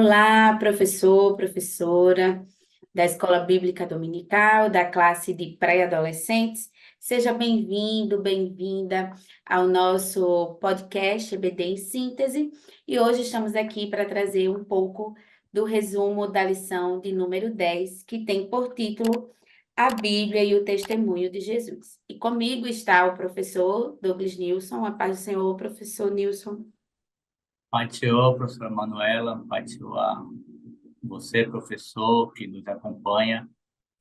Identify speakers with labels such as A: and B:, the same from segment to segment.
A: Olá, professor, professora da Escola Bíblica Dominical, da classe de pré-adolescentes. Seja bem-vindo, bem-vinda ao nosso podcast EBD em Síntese. E hoje estamos aqui para trazer um pouco do resumo da lição de número 10, que tem por título A Bíblia e o Testemunho de Jesus. E comigo está o professor Douglas Nilson. A paz do Senhor, professor Nilson.
B: Pai do Senhor, professora Manuela, Pai do Senhor, a você, professor, que nos acompanha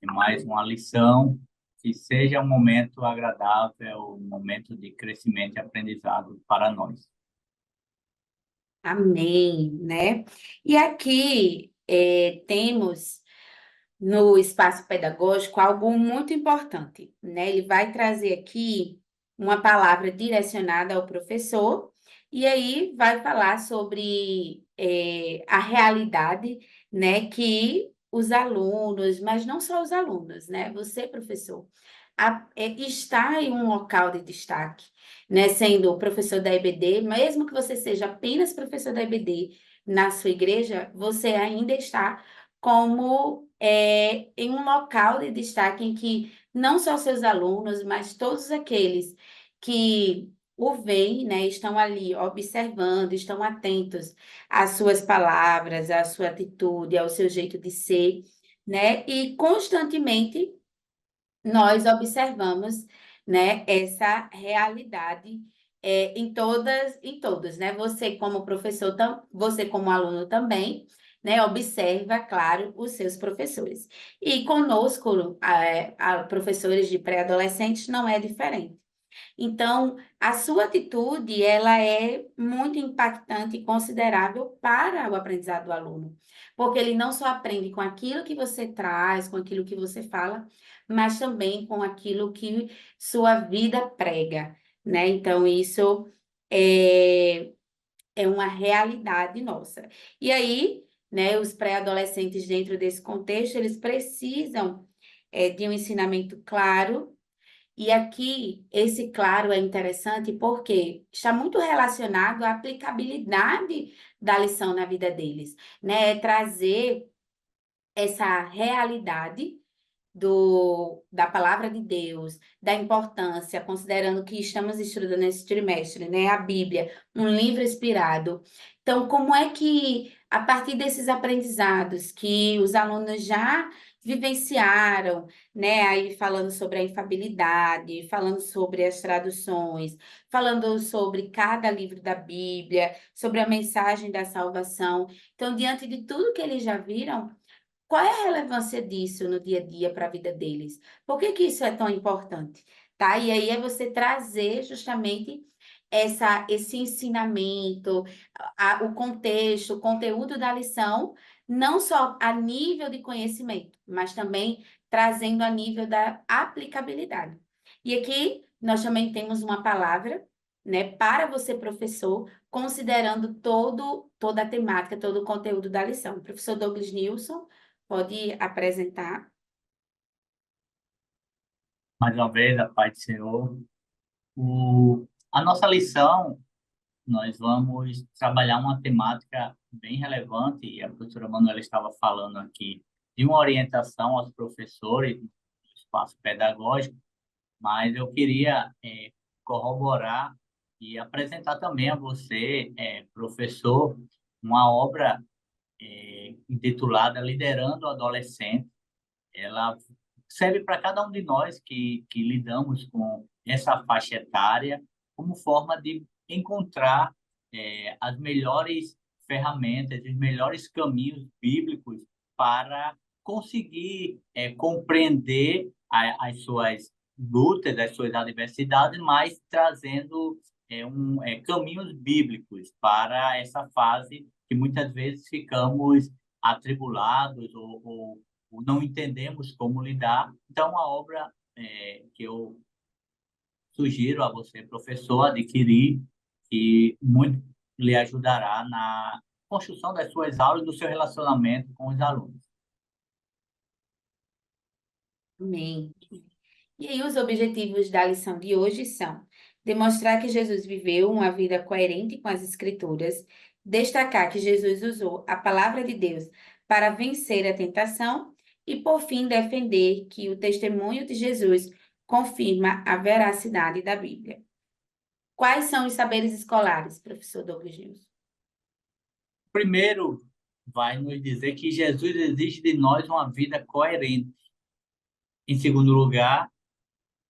B: em mais uma lição, que seja um momento agradável, um momento de crescimento e aprendizado para nós.
A: Amém, né? E aqui temos no espaço pedagógico algo muito importante, né? Ele vai trazer aqui uma palavra direcionada ao professor e aí vai falar sobre a realidade, né? Que os alunos, mas não só os alunos, né? Você, professor, está em um local de destaque, né? Sendo professor da EBD, mesmo que você seja apenas professor da EBD na sua igreja, você ainda está como em um local de destaque em que não só seus alunos, mas todos aqueles que o veem, né, estão ali observando, estão atentos às suas palavras, à sua atitude, ao seu jeito de ser, né? E constantemente nós observamos, né, essa realidade em todos, né? Você como professor, você como aluno também, né, observa, claro, os seus professores. E conosco, professores de pré-adolescentes, não é diferente. Então, a sua atitude, ela é muito impactante e considerável para o aprendizado do aluno, porque ele não só aprende com aquilo que você traz, com aquilo que você fala, mas também com aquilo que sua vida prega, né? Então, isso é, é uma realidade nossa. E aí, né, os pré-adolescentes dentro desse contexto, eles precisam de um ensinamento claro, e aqui, esse claro é interessante porque está muito relacionado à aplicabilidade da lição na vida deles, né? É trazer essa realidade da palavra de Deus, da importância, considerando que estamos estudando nesse trimestre, né? A Bíblia, um livro inspirado. Então, como é que, a partir desses aprendizados que os alunos já vivenciaram, né? Aí falando sobre a infabilidade, falando sobre as traduções, falando sobre cada livro da Bíblia, sobre a mensagem da salvação. Então, diante de tudo que eles já viram, qual é a relevância disso no dia a dia para a vida deles? Por que que isso é tão importante? Tá? E aí é você trazer justamente esse ensinamento, o contexto, o conteúdo da lição, não só a nível de conhecimento, mas também trazendo a nível da aplicabilidade. E aqui nós também temos uma palavra, né, para você, professor, considerando toda a temática, todo o conteúdo da lição. O professor Douglas Nilson pode apresentar.
B: Mais uma vez, a paz do Senhor. A nossa lição, nós vamos trabalhar uma temática bem relevante, e a professora Manuela estava falando aqui de uma orientação aos professores no espaço pedagógico, mas eu queria corroborar e apresentar também a você, professor, uma obra intitulada Liderando o Adolescente. Ela serve para cada um de nós que lidamos com essa faixa etária como forma de encontrar as melhores ferramentas, os melhores caminhos bíblicos para conseguir compreender as suas lutas, as suas adversidades, mas trazendo caminhos bíblicos para essa fase que muitas vezes ficamos atribulados ou não entendemos como lidar. Então, a obra que eu sugiro a você, professor, adquirir, que muito lhe ajudará na construção das suas aulas e do seu relacionamento com os alunos.
A: Amém. E aí, os objetivos da lição de hoje são demonstrar que Jesus viveu uma vida coerente com as Escrituras, destacar que Jesus usou a palavra de Deus para vencer a tentação e, por fim, defender que o testemunho de Jesus confirma a veracidade da Bíblia. Quais são os saberes escolares, professor Douglas News?
B: Primeiro, vai nos dizer que Jesus exige de nós uma vida coerente. Em segundo lugar,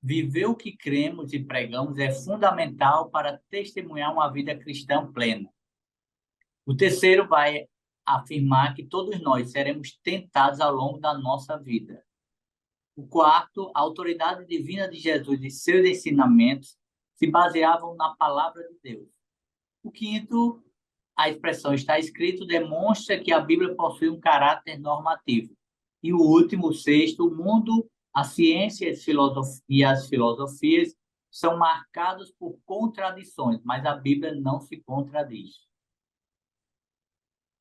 B: viver o que cremos e pregamos é fundamental para testemunhar uma vida cristã plena. O terceiro vai afirmar que todos nós seremos tentados ao longo da nossa vida. O quarto, a autoridade divina de Jesus e seus ensinamentos se baseavam na palavra de Deus. O quinto, a expressão está escrito demonstra que a Bíblia possui um caráter normativo. E o último, o sexto, o mundo, a ciência e as filosofias são marcados por contradições, mas a Bíblia não se contradiz.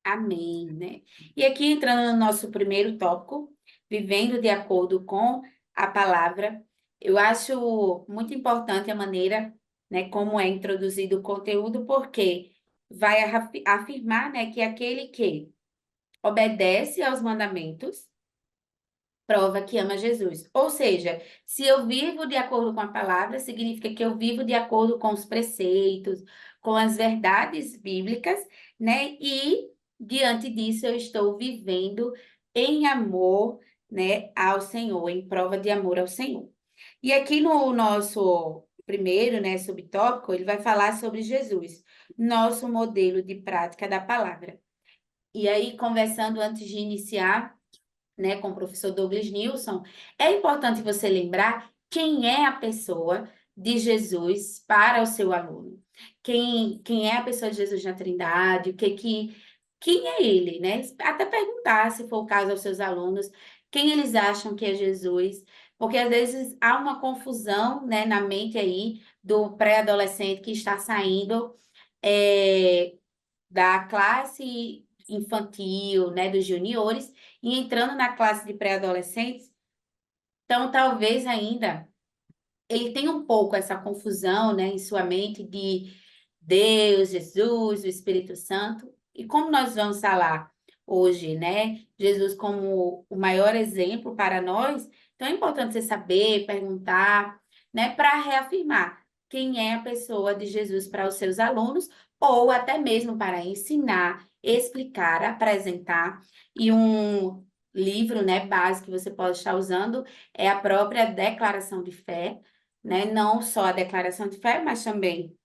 A: Amém, né? E aqui entrando no nosso primeiro tópico, vivendo de acordo com a palavra, eu acho muito importante a maneira, né, como é introduzido o conteúdo, porque vai afirmar, né, que aquele que obedece aos mandamentos prova que ama Jesus. Ou seja, se eu vivo de acordo com a palavra, significa que eu vivo de acordo com os preceitos, com as verdades bíblicas, né? E diante disso eu estou vivendo em amor, né, ao Senhor, em prova de amor ao Senhor. E aqui no nosso primeiro, né, subtópico, ele vai falar sobre Jesus, nosso modelo de prática da palavra. E aí, conversando antes de iniciar, né, com o professor Douglas Nilson, é importante você lembrar quem é a pessoa de Jesus para o seu aluno. Quem é a pessoa de Jesus na Trindade, quem é ele, né? Até perguntar, se for o caso, aos seus alunos, quem eles acham que é Jesus, porque às vezes há uma confusão, né, na mente aí do pré-adolescente que está saindo é, da classe infantil, né, dos juniores, e entrando na classe de pré-adolescentes. Então, talvez ainda ele tenha um pouco essa confusão, né, em sua mente de Deus, Jesus, o Espírito Santo. E como nós vamos falar hoje, né, Jesus como o maior exemplo para nós, então é importante você saber, perguntar, né, para reafirmar quem é a pessoa de Jesus para os seus alunos, ou até mesmo para ensinar, explicar, apresentar. E um livro, né, básico que você pode estar usando é a própria declaração de fé, né? Não só a declaração de fé, mas também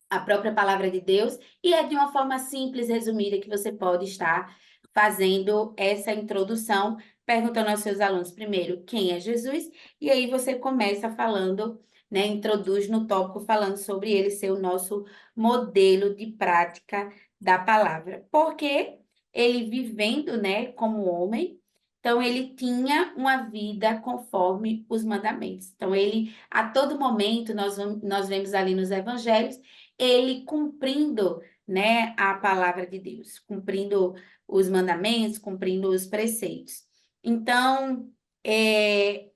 A: a própria palavra de Deus, e é de uma forma simples, resumida, que você pode estar fazendo essa introdução, perguntando aos seus alunos primeiro quem é Jesus, e aí você começa falando, né, introduz no tópico falando sobre ele ser o nosso modelo de prática da palavra. Porque ele vivendo, né, como homem, então ele tinha uma vida conforme os mandamentos. Então ele, a todo momento, nós vemos ali nos evangelhos, ele cumprindo, né, a palavra de Deus, cumprindo os mandamentos, cumprindo os preceitos. Então,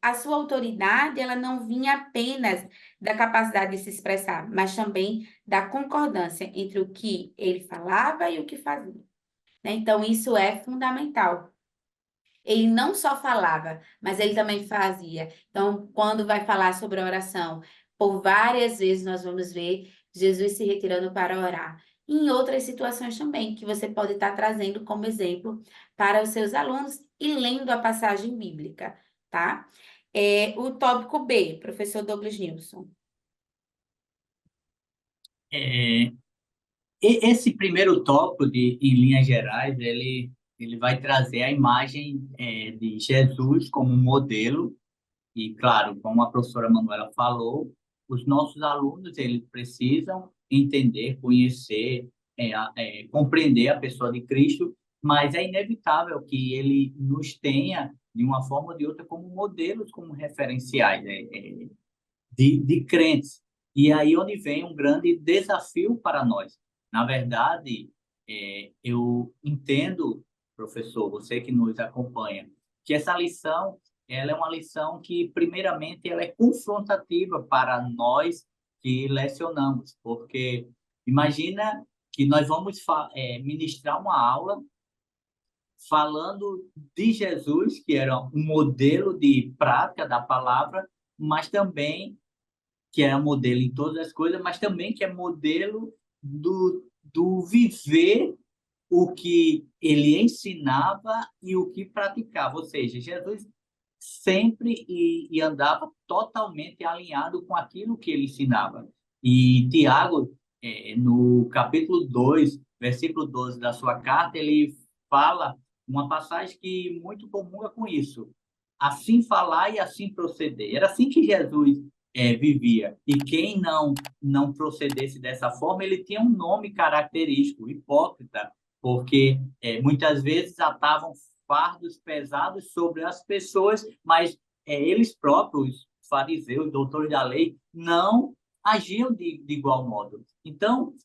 A: a sua autoridade, ela não vinha apenas da capacidade de se expressar, mas também da concordância entre o que ele falava e o que fazia, né? Então, isso é fundamental. Ele não só falava, mas ele também fazia. Então, quando vai falar sobre a oração, por várias vezes nós vamos ver Jesus se retirando para orar. E em outras situações também, que você pode estar trazendo como exemplo para os seus alunos e lendo a passagem bíblica, tá? O tópico B, professor Douglas Nilson.
B: É, esse primeiro tópico, em linhas gerais, ele vai trazer a imagem de Jesus como modelo. E, claro, como a professora Manuela falou, os nossos alunos eles precisam entender, conhecer, compreender a pessoa de Cristo, mas é inevitável que ele nos tenha, de uma forma ou de outra, como modelos, como referenciais, de crentes. E aí onde vem um grande desafio para nós. Na verdade, eu entendo, professor, você que nos acompanha, que essa lição ela é uma lição que, primeiramente, ela é confrontativa para nós que lecionamos, porque imagina que nós vamos ministrar uma aula falando de Jesus, que era um modelo de prática da palavra, mas também que é modelo em todas as coisas, mas também que é modelo do viver o que ele ensinava e o que praticava. Ou seja, Jesus sempre andava totalmente alinhado com aquilo que ele ensinava. E Tiago, no capítulo 2 versículo 12 da sua carta, ele fala uma passagem que muito comunga com isso. Assim falar e assim proceder. Era assim que Jesus vivia. E quem não procedesse dessa forma, ele tinha um nome característico, hipócrita, porque muitas vezes atavam fardos pesados sobre as pessoas, mas eles próprios, fariseus, doutores da lei, não agiam de igual modo. Então,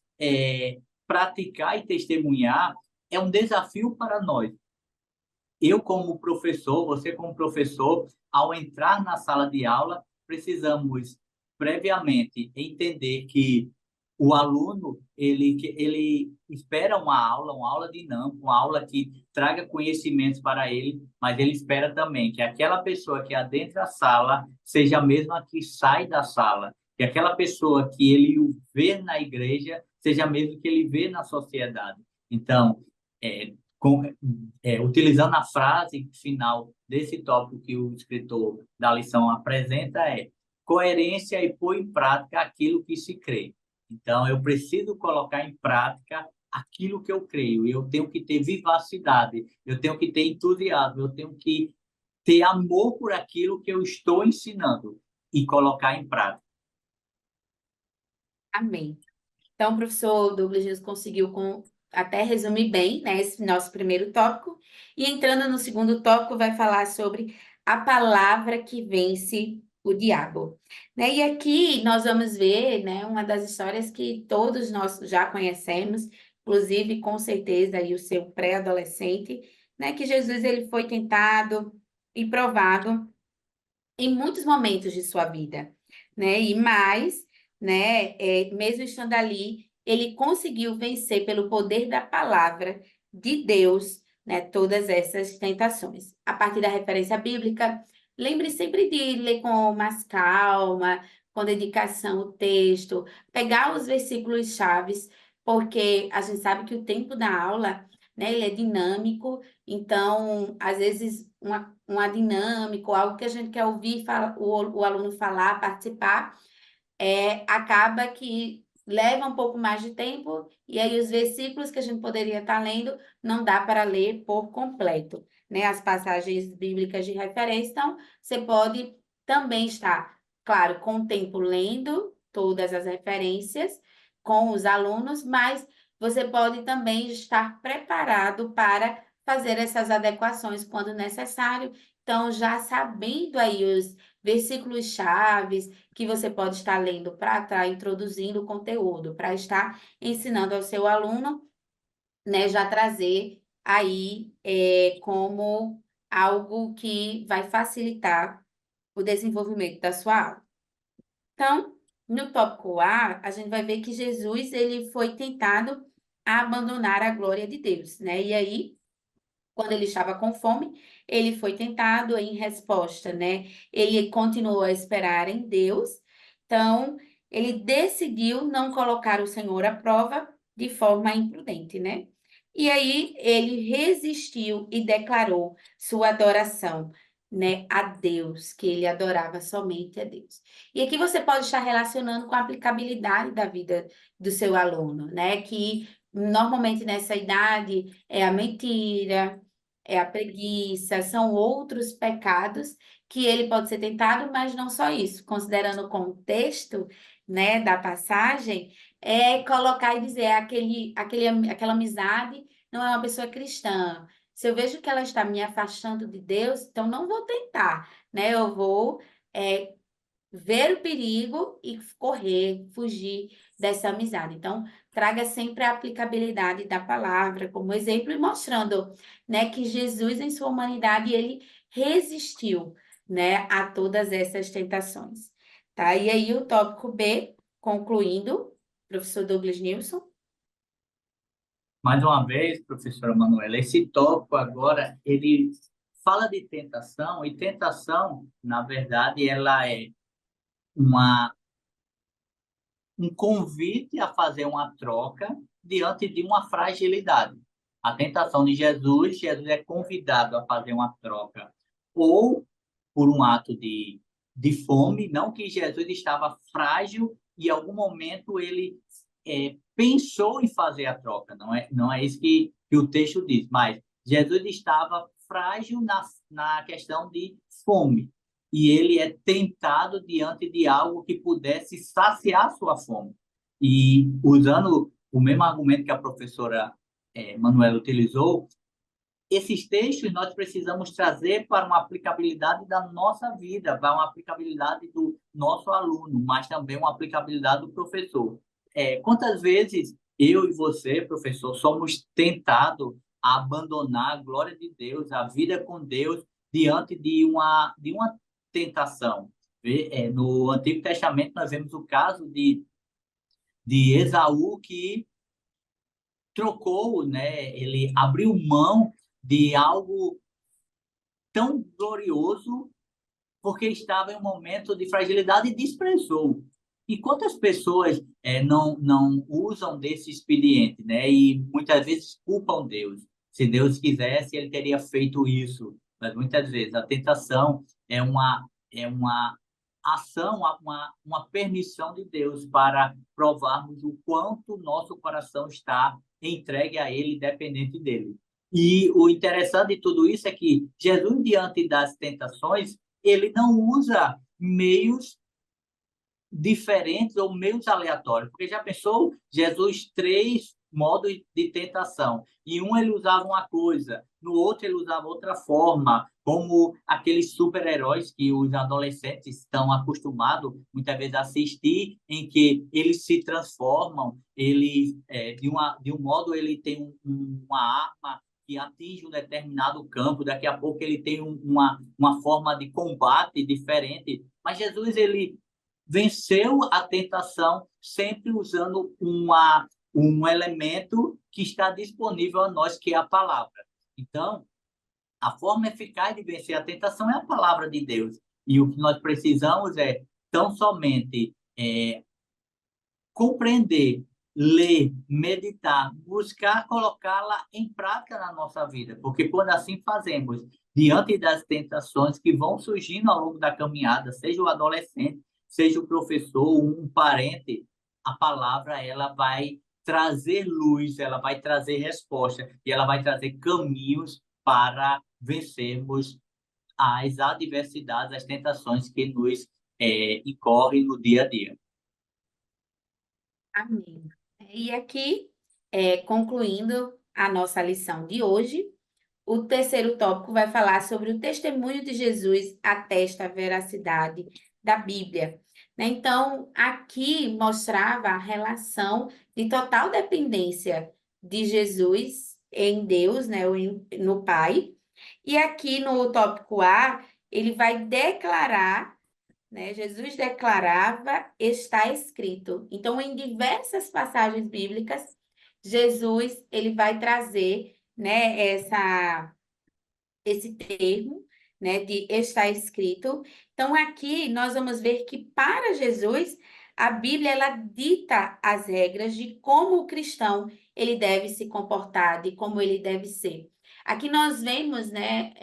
B: praticar e testemunhar é um desafio para nós. Eu, como professor, você, como professor, ao entrar na sala de aula, precisamos previamente entender que o aluno ele espera uma aula dinâmica, uma aula que traga conhecimentos para ele, mas ele espera também que aquela pessoa que adentra a sala seja a mesma que sai da sala, que aquela pessoa que ele vê na igreja seja a mesma que ele vê na sociedade. Então, com, utilizando a frase final desse tópico que o escritor da lição apresenta, coerência e pôr em prática aquilo que se crê. Então, eu preciso colocar em prática aquilo que eu creio. Eu tenho que ter vivacidade, eu tenho que ter entusiasmo, eu tenho que ter amor por aquilo que eu estou ensinando e colocar em prática.
A: Amém. Então, o professor Douglas News conseguiu até resumir bem, né, esse nosso primeiro tópico. E entrando no segundo tópico, vai falar sobre a palavra que vence o diabo. Né? E aqui nós vamos ver, né, uma das histórias que todos nós já conhecemos, inclusive com certeza aí o seu pré-adolescente, né, que Jesus ele foi tentado e provado em muitos momentos de sua vida, né? E mais, né, mesmo estando ali, ele conseguiu vencer pelo poder da palavra de Deus, né, todas essas tentações. A partir da referência bíblica, lembre sempre de ler com mais calma, com dedicação o texto, pegar os versículos chaves, porque a gente sabe que o tempo da aula, né, ele é dinâmico, então, às vezes, uma dinâmica, ou algo que a gente quer ouvir o aluno falar, participar, acaba que leva um pouco mais de tempo, e aí os versículos que a gente poderia estar lendo não dá para ler por completo, né? As passagens bíblicas de referência, então, você pode também estar, claro, com o tempo lendo todas as referências com os alunos, mas você pode também estar preparado para fazer essas adequações quando necessário. Então, já sabendo aí os versículos chaves que você pode estar lendo para estar introduzindo o conteúdo, para estar ensinando ao seu aluno, né, já trazer aí como algo que vai facilitar o desenvolvimento da sua aula. Então, no tópico A, a gente vai ver que Jesus ele foi tentado a abandonar a glória de Deus, né? E aí quando ele estava com fome, ele foi tentado em resposta, né? Ele continuou a esperar em Deus. Então, ele decidiu não colocar o Senhor à prova de forma imprudente, né? E aí ele resistiu e declarou sua adoração, né, a Deus, que ele adorava somente a Deus. E aqui você pode estar relacionando com a aplicabilidade da vida do seu aluno, né? Que normalmente nessa idade é a mentira, é a preguiça, são outros pecados que ele pode ser tentado, mas não só isso. Considerando o contexto, né, da passagem, é colocar e dizer aquela amizade não é uma pessoa cristã. Se eu vejo que ela está me afastando de Deus, então não vou tentar, né? Eu vou ver o perigo e correr, fugir dessa amizade. Então, traga sempre a aplicabilidade da palavra como exemplo e mostrando, né, que Jesus em sua humanidade ele resistiu, né, a todas essas tentações. Tá? E aí o tópico B, concluindo, professor Douglas Nilson.
B: Mais uma vez, professora Manuela, esse tópico agora, ele fala de tentação, e tentação, na verdade, ela é uma, um convite a fazer uma troca diante de uma fragilidade. A tentação de Jesus, Jesus é convidado a fazer uma troca, ou por um ato de fome, não que Jesus estava frágil e em algum momento ele pensou em fazer a troca, não é isso que o texto diz, mas Jesus estava frágil na questão de fome e ele é tentado diante de algo que pudesse saciar sua fome. E usando o mesmo argumento que a professora Manuela utilizou, esses textos nós precisamos trazer para uma aplicabilidade da nossa vida, para uma aplicabilidade do nosso aluno, mas também uma aplicabilidade do professor. Quantas vezes eu e você, professor, somos tentados a abandonar a glória de Deus, a vida com Deus, diante de uma tentação? No Antigo Testamento, nós vemos o caso de Esaú, que trocou, né? Ele abriu mão de algo tão glorioso porque estava em um momento de fragilidade e desprezou. E quantas pessoas não usam desse expediente, né? E muitas vezes culpam Deus. Se Deus quisesse, ele teria feito isso. Mas muitas vezes a tentação é uma ação, uma permissão de Deus para provarmos o quanto nosso coração está entregue a Ele, dependente dele. E o interessante de tudo isso é que Jesus, diante das tentações, ele não usa meios diferentes ou meios aleatórios. Porque já pensou Jesus três modos de tentação. Em um ele usava uma coisa, no outro ele usava outra forma, como aqueles super-heróis que os adolescentes estão acostumados muitas vezes a assistir, em que eles se transformam, eles de um modo ele tem uma arma que atinge um determinado campo, daqui a pouco ele tem uma forma de combate diferente. Mas Jesus, ele venceu a tentação sempre usando um elemento que está disponível a nós, que é a palavra. Então, a forma eficaz de vencer a tentação é a palavra de Deus. E o que nós precisamos é tão somente compreender, ler, meditar, buscar colocá-la em prática na nossa vida, porque quando assim fazemos, diante das tentações que vão surgindo ao longo da caminhada, seja o adolescente, seja o professor, um parente, a palavra ela vai trazer luz, ela vai trazer resposta e ela vai trazer caminhos para vencermos as adversidades, as tentações que nos incorrem no dia a dia.
A: Amém. E aqui, concluindo a nossa lição de hoje, o terceiro tópico vai falar sobre o testemunho de Jesus atesta a veracidade da Bíblia, né? Então, aqui mostrava a relação de total dependência de Jesus em Deus, né, ou no Pai. E aqui no tópico A, ele vai declarar, né? Jesus declarava, está escrito. Então, em diversas passagens bíblicas, Jesus ele vai trazer, né, esse termo, né, de está escrito. Então, aqui nós vamos ver que para Jesus, a Bíblia ela dita as regras de como o cristão ele deve se comportar, de como ele deve ser. Aqui nós vemos, né,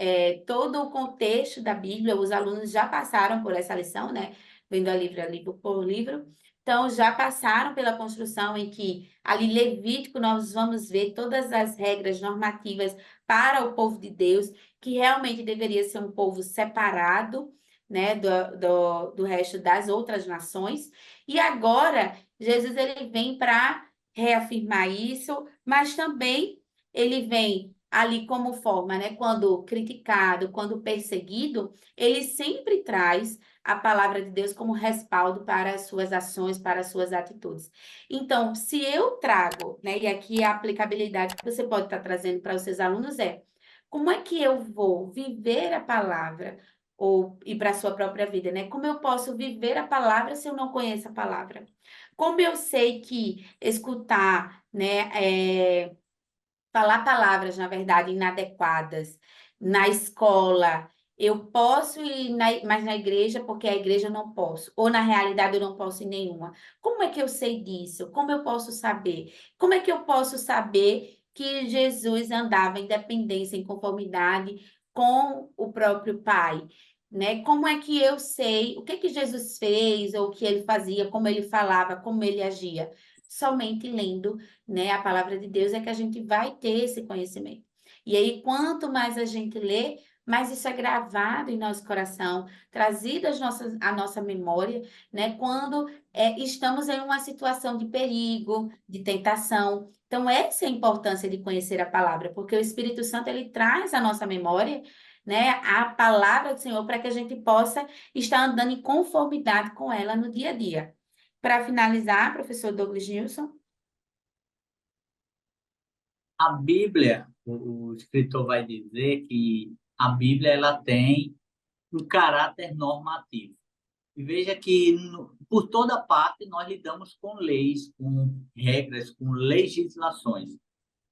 A: todo o contexto da Bíblia, os alunos já passaram por essa lição, né, vendo a livro por livro, então já passaram pela construção em que ali Levítico nós vamos ver todas as regras normativas para o povo de Deus, que realmente deveria ser um povo separado, né, do resto das outras nações. E agora, Jesus ele vem para reafirmar isso, mas também ele vem ali como forma, né, quando criticado, quando perseguido, ele sempre traz a palavra de Deus como respaldo para as suas ações, para as suas atitudes. Então, se eu trago, né, e aqui a aplicabilidade que você pode estar trazendo para os seus alunos é como é que eu vou viver a palavra ou e para a sua própria vida, né? Como eu posso viver a palavra se eu não conheço a palavra? Como eu sei que escutar, né, falar palavras, na verdade, inadequadas na escola. Eu posso ir mas na igreja, porque a igreja eu não posso. Ou na realidade eu não posso em nenhuma. Como é que eu sei disso? Como eu posso saber? Como é que eu posso saber que Jesus andava em dependência, em conformidade com o próprio Pai? Né? Como é que eu sei o que que Jesus fez, ou o que ele fazia, como ele falava, como ele agia? Somente lendo, né, a palavra de Deus é que a gente vai ter esse conhecimento. E aí, quanto mais a gente lê, mais isso é gravado em nosso coração, trazido à nossa memória, né, quando estamos em uma situação de perigo, de tentação. Então, essa é a importância de conhecer a palavra, porque o Espírito Santo ele traz à nossa memória, né, a palavra do Senhor para que a gente possa estar andando em conformidade com ela no dia a dia. Para finalizar, professor Douglas Gilson.
B: A Bíblia, o escritor vai dizer que a Bíblia ela tem um caráter normativo. E veja que por toda parte nós lidamos com leis, com regras, com legislações.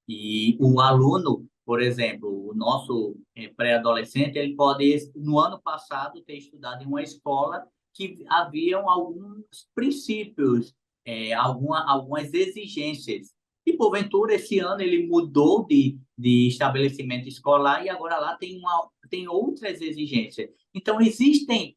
B: E o aluno, por exemplo, o nosso pré-adolescente, ele pode, no ano passado, ter estudado em uma escola que haviam alguns princípios, algumas exigências. E, porventura, esse ano ele mudou de estabelecimento escolar e agora lá tem outras exigências. Então, existem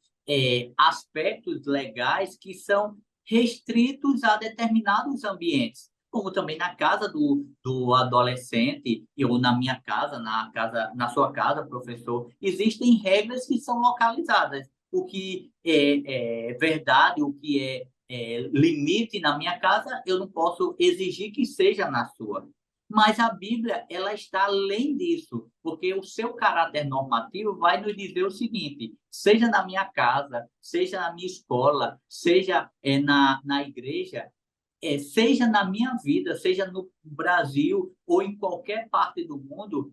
B: aspectos legais que são restritos a determinados ambientes, como também na casa do adolescente, ou na minha casa, na sua casa, professor, existem regras que são localizadas. O que é verdade, o que é limite na minha casa, eu não posso exigir que seja na sua. Mas a Bíblia, ela está além disso, porque o seu caráter normativo vai nos dizer o seguinte: seja na minha casa, seja na minha escola, seja na igreja, seja na minha vida, seja no Brasil ou em qualquer parte do mundo,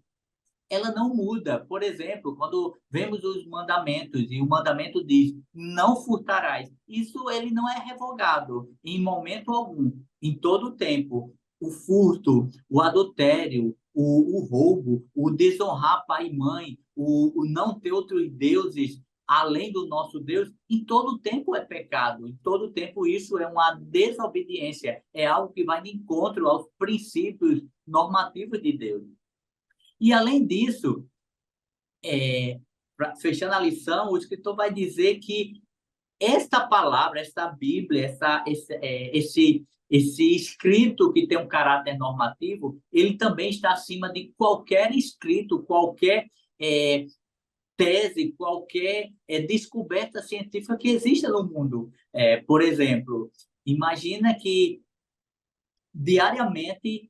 B: ela não muda. Por exemplo, quando vemos os mandamentos e o mandamento diz não furtarás, isso ele não é revogado em momento algum, em todo o tempo. O furto, o adultério, o roubo, o desonrar pai e mãe, o não ter outros deuses além do nosso Deus, em todo tempo é pecado, em todo tempo isso é uma desobediência, é algo que vai de encontro aos princípios normativos de Deus. E, além disso, fechando a lição, o escritor vai dizer que esta palavra, esta Bíblia, esse escrito que tem um caráter normativo, ele também está acima de qualquer escrito, qualquer é, tese, qualquer descoberta científica que exista no mundo. Por exemplo, imagina que diariamente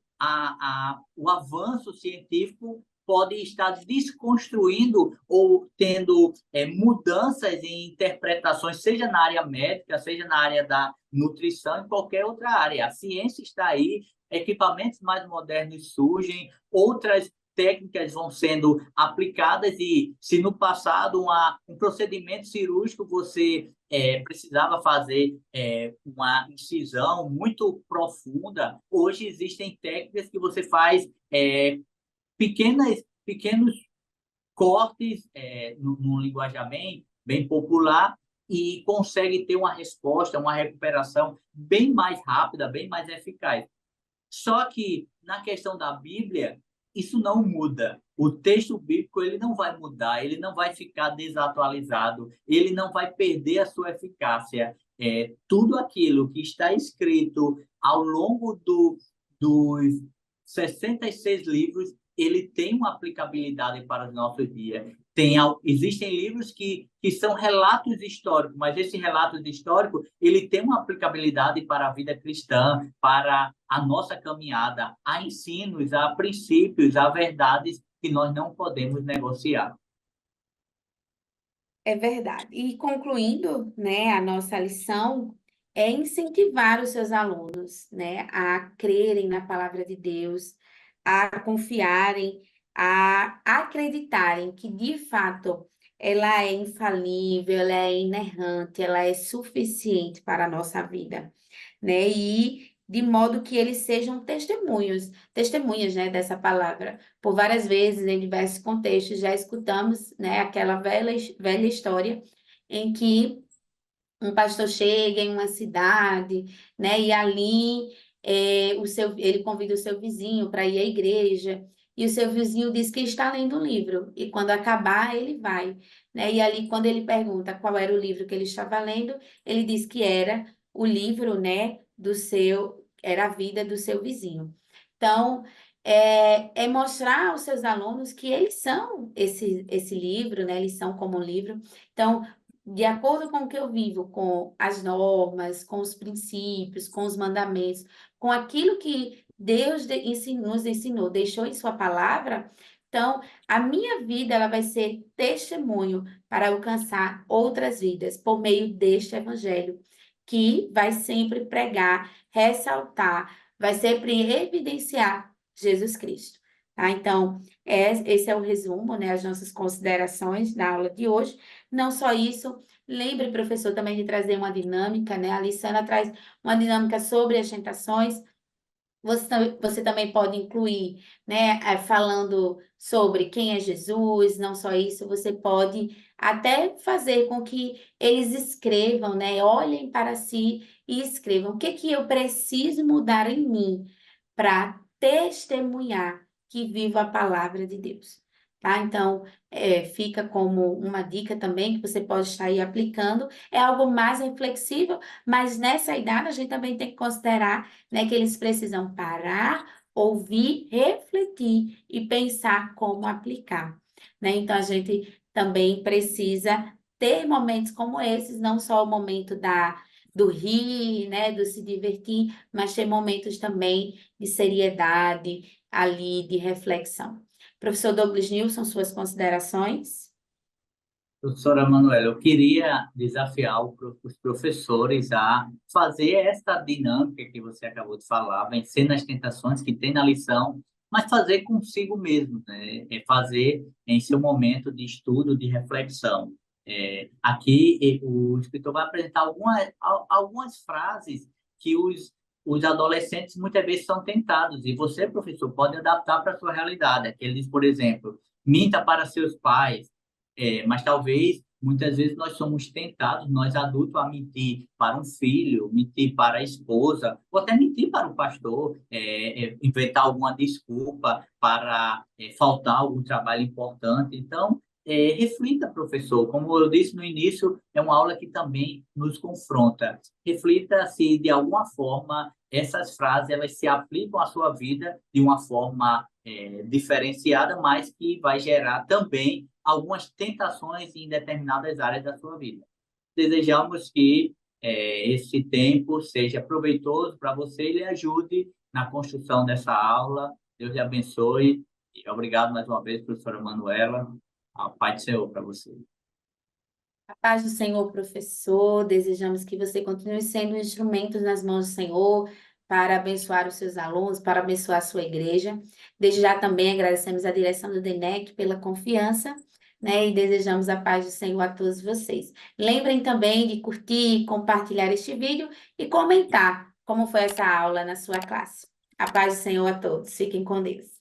B: o avanço científico pode estar desconstruindo ou tendo mudanças em interpretações, seja na área médica, seja na área da nutrição, em qualquer outra área. A ciência está aí, equipamentos mais modernos surgem, outras técnicas vão sendo aplicadas e se no passado um procedimento cirúrgico você precisava fazer uma incisão muito profunda, hoje existem técnicas que você faz pequenos cortes num linguajar bem popular e consegue ter uma resposta, uma recuperação bem mais rápida, bem mais eficaz. Só que na questão da Bíblia, isso não muda. O texto bíblico ele não vai mudar, ele não vai ficar desatualizado, ele não vai perder a sua eficácia. Tudo aquilo que está escrito ao longo dos 66 livros, ele tem uma aplicabilidade para os nossos dias. Existem livros que são relatos históricos, mas esse relato histórico ele tem uma aplicabilidade para a vida cristã, para a nossa caminhada, há ensinos, há princípios, há verdades que nós não podemos negociar.
A: É verdade. E concluindo, né, a nossa lição é incentivar os seus alunos, né, a crerem na palavra de Deus, a confiarem, a acreditarem que de fato ela é infalível, ela é inerrante, ela é suficiente para a nossa vida, né? E de modo que eles sejam testemunhas, né, dessa palavra. Por várias vezes, em diversos contextos, já escutamos, né, aquela velha história em que um pastor chega em uma cidade, né, e ali ele convida o seu vizinho para ir à igreja, e o seu vizinho diz que está lendo um livro, e quando acabar, ele vai, né, e ali, quando ele pergunta qual era o livro que ele estava lendo, ele diz que era o livro, né, era a vida do seu vizinho. Então, é mostrar aos seus alunos que eles são esse livro, né, eles são como um livro. Então, de acordo com o que eu vivo, com as normas, com os princípios, com os mandamentos, com aquilo que Deus nos ensinou, deixou em sua palavra, então a minha vida ela vai ser testemunho para alcançar outras vidas por meio deste evangelho, que vai sempre pregar, ressaltar, vai sempre evidenciar Jesus Cristo. Tá? Então, esse é o resumo, né, as nossas considerações na aula de hoje. Não só isso, lembre, professor, também de trazer uma dinâmica, né? A Lissana traz uma dinâmica sobre as tentações. Você também pode incluir, né, falando sobre quem é Jesus, não só isso, você pode até fazer com que eles escrevam, né? Olhem para si e escrevam o que que eu preciso mudar em mim para testemunhar que vivo a palavra de Deus, tá? Então, fica como uma dica também que você pode estar aí aplicando. É algo mais reflexível, mas nessa idade a gente também tem que considerar, né, que eles precisam parar, ouvir, refletir e pensar como aplicar, né? Então, a gente também precisa ter momentos como esses, não só o momento do rir, né, do se divertir, mas ter momentos também de seriedade, ali, de reflexão. Professor Douglas Nilson, suas considerações?
B: Professora Manuela, eu queria desafiar os professores a fazer essa dinâmica que você acabou de falar, vencendo as tentações que tem na lição, mas fazer consigo mesmo, né? É fazer em seu momento de estudo, de reflexão. Aqui, o escritor vai apresentar algumas frases que os adolescentes muitas vezes são tentados, e você, professor, pode adaptar para a sua realidade. Aqui ele diz, por exemplo, minta para seus pais, mas talvez muitas vezes nós somos tentados, nós adultos, a mentir para um filho, mentir para a esposa, ou até mentir para o pastor, inventar alguma desculpa para faltar algum trabalho importante. Então, reflita, professor. Como eu disse no início, é uma aula que também nos confronta. Reflita se, de alguma forma, essas frases elas se aplicam à sua vida de uma forma diferenciada, mas que vai gerar também algumas tentações em determinadas áreas da sua vida. Desejamos que esse tempo seja proveitoso para você e lhe ajude na construção dessa aula. Deus lhe abençoe. E obrigado mais uma vez, professora Manuela. A paz do Senhor para você.
A: A paz do Senhor, professor. Desejamos que você continue sendo um instrumento nas mãos do Senhor para abençoar os seus alunos, para abençoar a sua igreja. Desde já também agradecemos a direção do DENEC pela confiança, né? E desejamos a paz do Senhor a todos vocês. Lembrem também de curtir, compartilhar este vídeo e comentar como foi essa aula na sua classe. A paz do Senhor a todos. Fiquem com Deus.